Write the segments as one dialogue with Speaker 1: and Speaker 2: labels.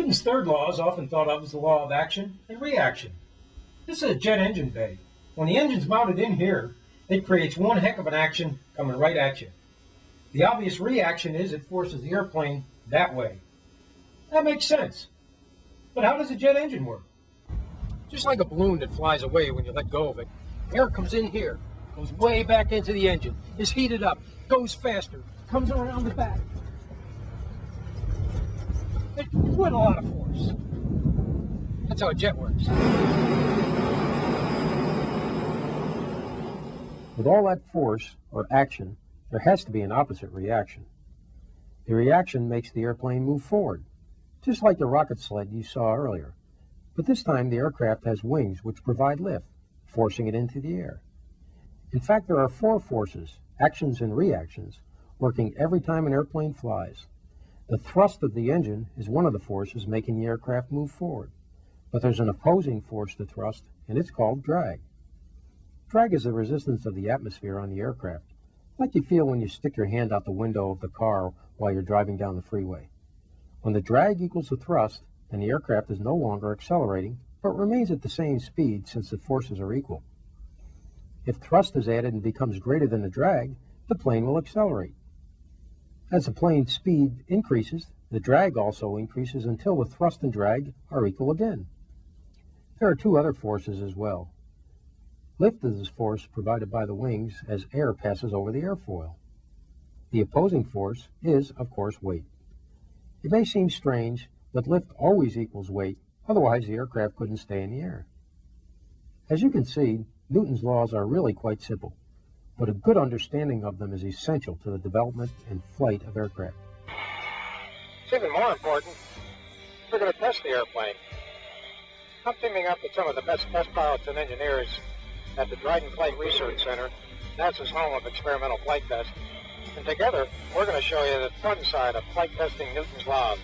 Speaker 1: Newton's third law is often thought of as the law of action and reaction. This is a jet engine bay. When the engine's mounted in here, it creates one heck of an action coming right at you. The obvious reaction is it forces the airplane that way. That makes sense. But how does a jet engine work? Just like a balloon that flies away when you let go of it, air comes in here, goes way back into the engine, is heated up, goes faster, comes around the back. With a lot of force. That's how a jet works. With all that force, or action, there has to be an opposite reaction. The reaction makes the airplane move forward, just like the rocket sled you saw earlier. But this time the aircraft has wings which provide lift, forcing it into the air. In fact, there are four forces, actions and reactions, working every time an airplane flies. The thrust of the engine is one of the forces making the aircraft move forward. But there's an opposing force to thrust, and it's called drag. Drag is the resistance of the atmosphere on the aircraft, like you feel when you stick your hand out the window of the car while you're driving down the freeway. When the drag equals the thrust, then the aircraft is no longer accelerating, but remains at the same speed since the forces are equal. If thrust is added and becomes greater than the drag, the plane will accelerate. As the plane's speed increases, the drag also increases until the thrust and drag are equal again. There are two other forces as well. Lift is the force provided by the wings as air passes over the airfoil. The opposing force is, of course, weight. It may seem strange, but lift always equals weight, otherwise the aircraft couldn't stay in the air. As you can see, Newton's laws are really quite simple, but a good understanding of them is essential to the development and flight of aircraft.
Speaker 2: It's even more important, we're going to test the airplane. I'm teaming up with some of the best test pilots and engineers at the Dryden Flight Research Center, NASA's home of experimental flight tests. And together, we're going to show you the fun side of flight testing Newton's laws.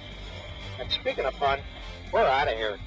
Speaker 2: And speaking of fun, we're out of here.